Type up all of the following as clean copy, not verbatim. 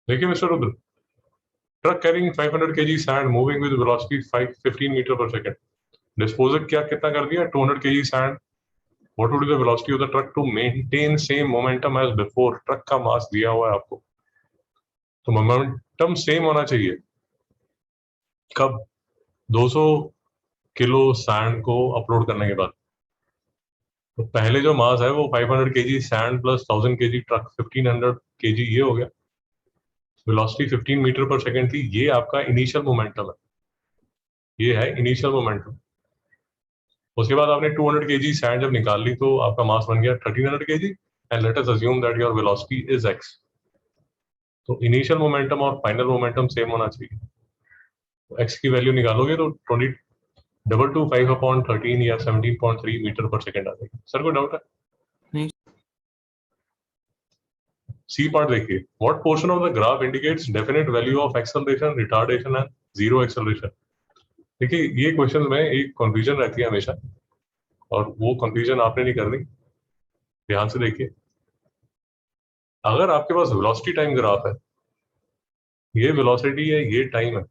देखिए mister Rudra, truck carrying 500 kg sand moving with velocity 15 metre per second, डिस्पोजर क्या कितना कर दिया? 200 kg sand. What would be the velocity of the truck to maintain same momentum as before? Truck का mass दिया हुआ है आपको, तो मोमेंटम सेम होना चाहिए। कब? 200 किलो सैंड को अपलोड करने के बाद। तो पहले जो मास है वो 500 kg sand plus 1000 kg truck, 1500 kg ये हो गया। वेलोसिटी 15 मीटर पर सेकंड थी, ये आपका इनिशियल मोमेंटम है, ये है इनिशियल मोमेंटम। उसके बाद आपने 200 kg सैंड जब निकाल ली तो आपका मास बन गया 1300 kg, and let us assume that your velocity is x। तो इनिशियल मोमेंटम और फाइनल मोमेंटम सेम होना चाहिए। तो x की वैल्यू निकालोगे तो 20 या 17.3 मीटर पर सेकंड आ जाएगी। सर कोई डाउट है? नहीं। सी पार्ट देखिए, what portion of the graph indicates definite value of acceleration, retardation and zero acceleration? देखिए ये क्वेश्चन में एक कंफ्यूजन रहती है हमेशा, और वो कंफ्यूजन आपने नहीं करनी। ध्यान से देखिए, अगर आपके पास वेलोसिटी टाइम ग्राफ है, ये वेलोसिटी है, ये टाइम है,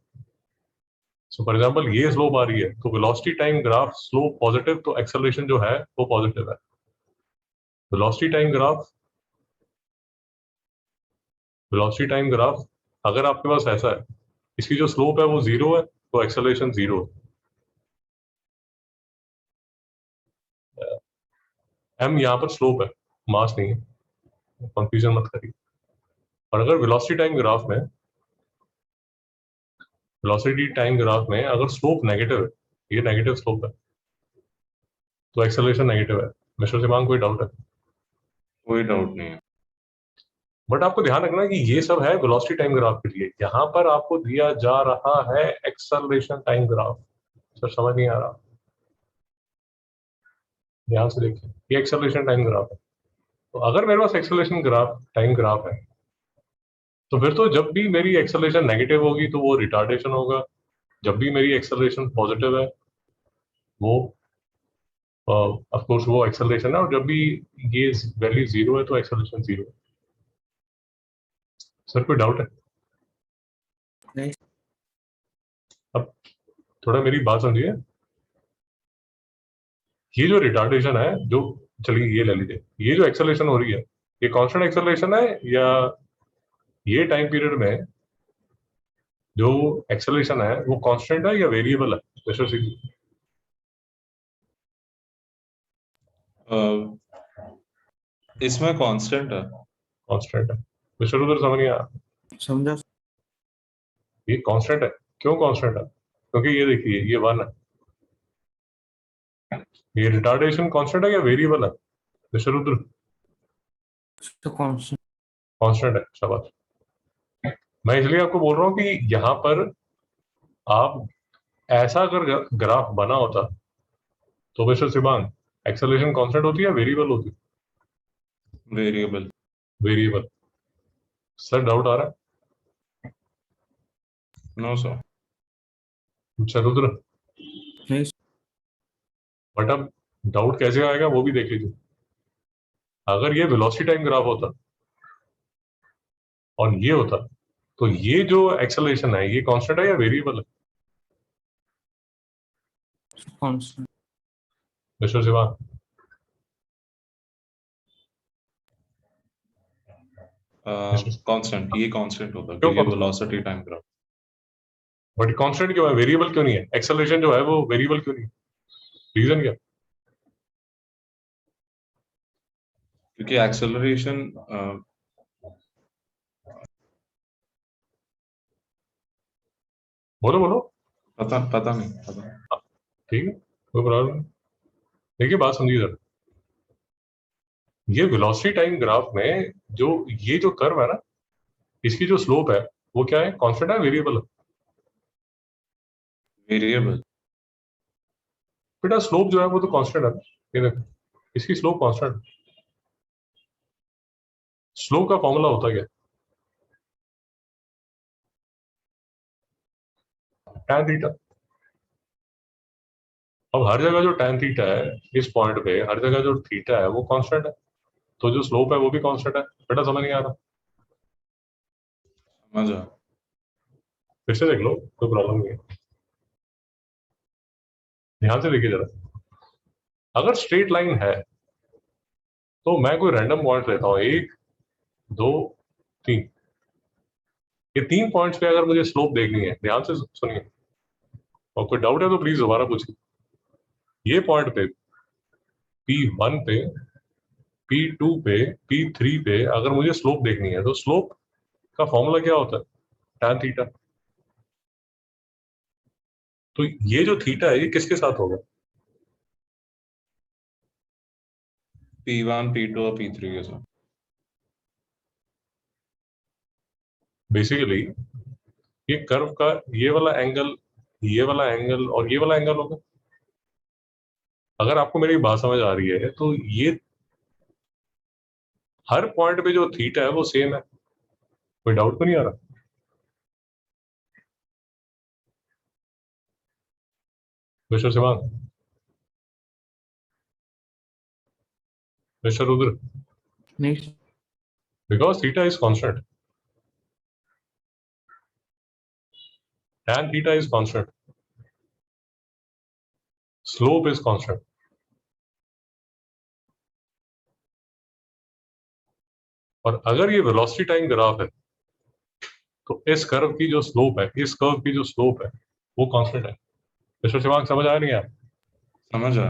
सो फॉर एग्जांपल ये स्लोप आ रही है, तो velocity time graph slope positive, तो एक्सेलरेशन जो है वो पॉजिटिव है। Velocity time graph, velocity time graph अगर आपके पास ऐसा है, इसकी जो स्लोप है वो जीरो है, तो एक्सेलरेशन जीरो है। एम यहाँ पर स्लोप है, मास नहीं है, कंफ्यूजन मत करिए। और अगर वेलोसिटी टाइम ग्राफ में अगर स्लोप नेगेटिव है, ये नेगेटिव स्लोप है, तो एक्सेलरेशन नेगेटिव है। मिस्टर सिमांग कोई डाउट है? कोई डाउट नहीं है। बट आपको ध्यान रखना कि ये सब है वेलोसिटी टाइम ग्राफ के लिए, यहाँ पर आपको दिया जा रहा है एक्सेलरेशन टाइम ग्राफ। सर समझ नहीं आ रहा? ध्यान से देखिए, ये एक्सेलरेशन टाइम ग्राफ है। तो अगर मेरे पास एक्सेलरेशन ग्राफ टाइम ग्राफ है, तो फिर तो जब भी मेरी एक्सेलरेशन नेगेटिव होगी तो वो रिटार्डेशन होगा, जब भी मेरी एक्सेलरेशन पॉजिटिव है वो ऑफ कोर्स वो एक्सेलरेशन है, और जब भी ये वैल्यू जीरो है तो एक्सेलरेशन जीरो है। सर कोई डाउट है? नहीं। अब थोड़ा मेरी बात समझिए, ये जो रिटार्डेशन है, जो चलिए ये ले लीजिए, ये जो एक्सेलरेशन हो रही है, ये कांस्टेंट एक्सेलरेशन है, या ये टाइम पीरियड में जो एक्सेलरेशन है वो कांस्टेंट है या वेरिएबल है? मिस्टर सिंह, इसमें कांस्टेंट है। कांस्टेंट है। मिस्टर उधर समझ नहीं आया? समझा। ये कांस्टेंट है। क्यों कांस्टेंट है? क्योंकि ये देखिए, ये वन है। ये रिटार्डेशन कांस्टेंट है या वेरिएबल है? मिस्टर रुद्र, तो कांस्टेंट। कांस्टेंट है, शाबाश। मैं इसलिए आपको बोल रहा हूँ कि यहाँ पर आप ऐसा अगर ग्राफ बना होता तो मिस्टर सिबांग, एक्सेलरेशन कांस्टेंट होती है, वेरिएबल होती? वेरिएबल। वेरिएबल। सर डाउट आ रहा है? No sir. मिस्टर रुद्र, नहीं। बट अब डाउट कैसे आएगा वो भी देख लीजिए। अगर ये वेलोसिटी टाइम ग्राफ होता और ये होता, तो ये जो एक्सेलरेशन है ये कांस्टेंट है या वेरिएबल है? कांस्टेंट। मिस्टर सिवान, कांस्टेंट, ये कांस्टेंट होता है क्यों क्योंकि velocity time graph. But constant क्यों है, वेरिएबल क्यों नहीं है? एक्सेलरेशन जो है वो वेरिएबल क्यों नहीं है? रीजन क्या? क्योंकि एक्सेलरेशन बोलो बोलो। पता नहीं पता। ठीक है, कोई प्रॉब्लम नहीं। देखिए बात समझिए जरा, ये वेलोसिटी टाइम ग्राफ में जो ये जो कर्व है ना, इसकी जो स्लोप है वो क्या है, कांस्टेंट है वेरिएबल है? वेरिएबल। बेटा स्लोप जो है वो तो कांस्टेंट है ना, ये देखो इसकी स्लोप कांस्टेंट। स्लोप का फॉर्मूला होता क्या? tan theta. अब हर जगह जो tan थीटा है, इस पॉइंट पे हर जगह जो थीटा है वो कांस्टेंट है, तो जो स्लोप है वो भी कांस्टेंट है। बेटा समझ नहीं आ रहा? समझा। फिर से देख लो, कोई प्रॉब्लम नहीं है। ध्यान से देखिए जरा, अगर स्ट्रेट लाइन है तो मैं कोई रैंडम पॉइंट लेता हूँ, 1 2 3। ये 3 पॉइंट्स पे अगर मुझे स्लोप देखनी है, ध्यान से सुनिए, और कोई डाउट है तो प्लीज दोबारा पूछिए। ये पॉइंट पे P1 पे, P2 पे, P3 पे अगर मुझे स्लोप देखनी है तो स्लोप का फॉर्मूला क्या होता है? tan theta. तो ये जो थीटा है ये किसके साथ होगा? P1 P2 और P3 के साथ। बेसिकली ये कर्व का ये वाला एंगल, ये वाला एंगल और ये वाला एंगल होगा। अगर आपको मेरी बात समझ आ रही है तो ये हर पॉइंट पे जो थीटा है वो सेम है। कोई डाउट तो नहीं आ रहा? मिस्टर शिवांग, मिस्टर रुद्र, नहीं because theta is constant, tan theta is constant, slope is constant. और अगर ये वेलोसिटी टाइम ग्राफ है तो इस कर्व की जो स्लोप है, इस कर्व की जो स्लोप है वो कांस्टेंट है। मिस्टर शिवांग समझ आया नहीं यार? समझा।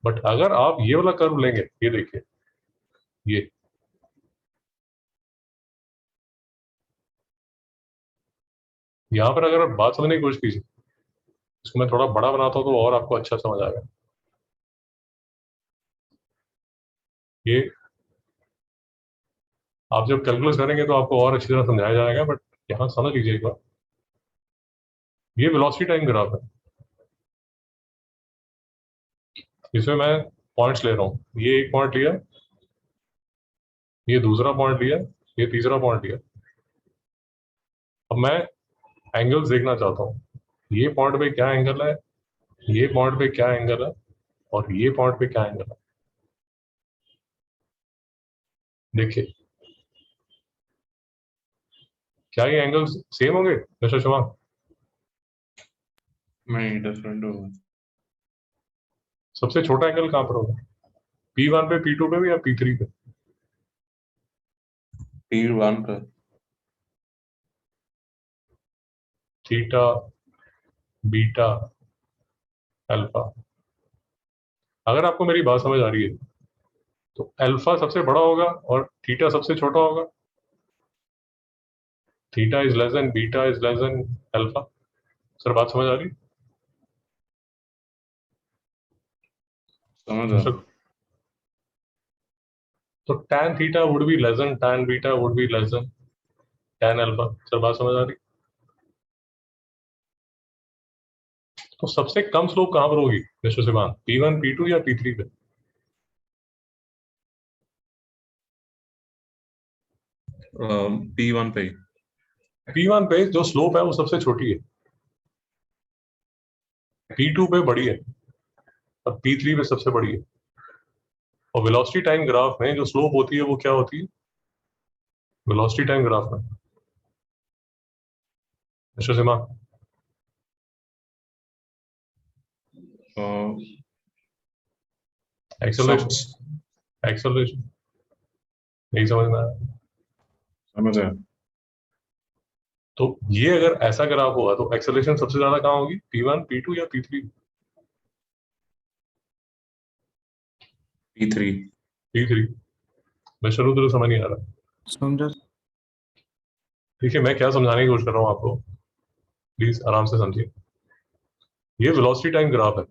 बट अगर आप ये वाला कर्व लेंगे, ये देखिए, ये यहाँ पर अगर आप बात समझने की कोशिश कीजिए, इसको मैं थोड़ा बड़ा बनाता हूँ तो और आपको अच्छा समझ आएगा। ये आप जब कैलकुलस करेंगे तो आपको और अच्छी तरह समझाया जाएगा, बट यहाँ समझ लीजिए एक बार। ये वेलोसिटी टाइम ग्राफ है, इसमें मैं पॉइंट्स ले रहा हूँ। ये एक पॉइंट लिया, ये दूसरा पॉइंट लिया, ये तीसरा पॉइंट लिया। अब मैं एंगल्स देखना चाहता हूँ, ये पॉइंट पे क्या एंगल है, ये पॉइंट पे क्या एंगल है, और ये पॉइंट पे क्या एंगल है। देखिए, क्या ये एंगल्स सेम होंगे मिस्टर शिवांग? नहीं, डिफरेंट होगा। सबसे छोटा एंगल कहाँ पर होगा? P1 पे, P2 पे भी, या P3 पे? P1 पर। Theta, beta, alpha. अगर आपको मेरी बात समझ आ रही है तो अल्फा सबसे बड़ा होगा और थीटा सबसे छोटा होगा। Theta is less than beta is less than alpha. Sir बात समझ आ रही? समझा। सर, तो tan theta would be less than tan beta would be less than tan alpha. Sir बात समझ आ रही? तो सबसे कम स्लोप कहां पर होगी मिस्टर शिवान? P1 P2 या P3 पे? P1 पे। P1 पे जो स्लोप है वो सबसे छोटी है, P2 पे बड़ी है, और P3 पे सबसे बड़ी है। और वेलोसिटी टाइम ग्राफ में जो स्लोप होती है वो क्या होती है वेलोसिटी टाइम ग्राफ में मिस्टर सिमा? Acceleration, acceleration. नहीं समझ में आया? समझा। तो ये अगर ऐसा ग्राफ हुआ तो एक्सेलरेशन सबसे ज्यादा कहाँ होगी? P1 P2 या P3? P3। P3। Mister Rudra समझ नहीं आ रहा? समझा। देखिए, मैं क्या समझाने की कोशिश कर रहा हूँ आपको, प्लीज आराम से समझिए। ये वेलोसिटी टाइम ग्राफ है,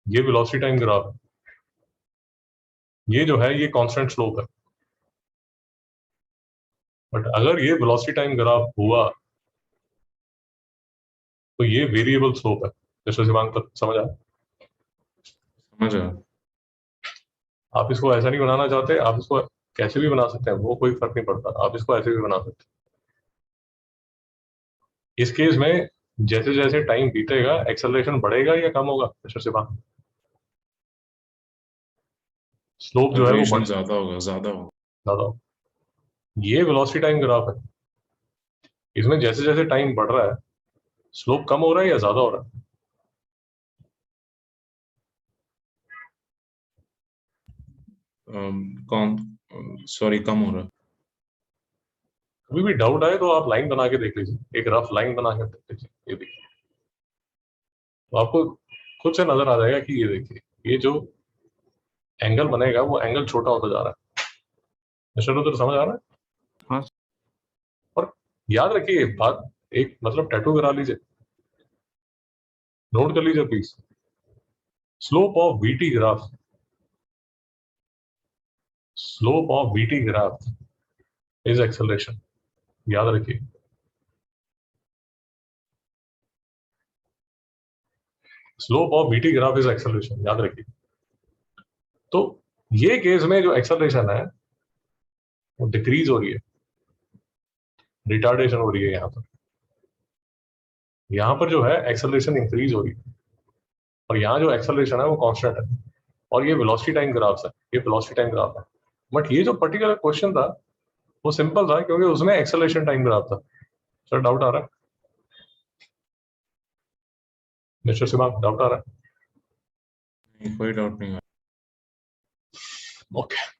ये वेलोसिटी टाइम ग्राफ है। ये जो है ये कांस्टेंट स्लोप है। बट अगर ये वेलोसिटी टाइम ग्राफ हुआ तो ये वेरिएबल स्लोप है। मिस्टर शिवांग तक समझ आया? समझा। आप इसको ऐसा नहीं बनाना चाहते, आप इसको कैसे भी बना सकते हैं, वो कोई फर्क नहीं पड़ता, आप इसको ऐसे भी बना सकते हैं। इस केस में जैसे जैसे टाइम बीतेगा एक्सेलरेशन बढ़ेगा या कम होगा मिस्टर शिवांग? स्लोप जो है वो बढ़ एक्सेलरेशन ज्यादा होगा, ज्यादा होगा। ज्यादा होगा। ये वेलोसिटी टाइम ग्राफ है, इसमें जैसे जैसे टाइम बढ़ रहा है स्लोप कम हो रहा है या ज्यादा हो रहा है? कौन? सॉरी, कम हो रहा। कभी भी डाउट आए तो आप लाइन बना के देख लीजिए, एक रफ लाइन बना के देख लीजिए, ये देखिए, तो आपको खुद से नजर आ जाएगा कि ये देखिए, ये जो एंगल बनेगा वो एंगल छोटा होता जा रहा है। मिस्टर रुद्र, समझ आ रहा है? हाँ। और याद रखिए एक बात, एक मतलब टैटू करा लीजिए, नोट कर लीजिए please, slope of VT graph, slope of VT graph is acceleration, याद रखिए। Slope of VT graph is acceleration, याद रखिए। तो ये केस में जो एक्सेलरेशन है वो डिक्रीज हो रही है, रिटार्डेशन हो रही है। यहाँ पर जो है एक्सेलरेशन इंक्रीज हो रही है, और यहाँ जो एक्सेलरेशन है वो कांस्टेंट है, और ये वेलोसिटी टाइम ग्राफ है, ये वेलोसिटी टाइम ग्राफ है। बट ये जो पर्टिकुलर क्वेश्चन था वो सिंपल था क्योंकि उसमें एक्सेलरेशन टाइम ग्राफ था। सर डाउट आ रहा है? मिस्टर सिवान, डाउट आ रहा है? नहीं, कोई डाउट नहीं है। ओके।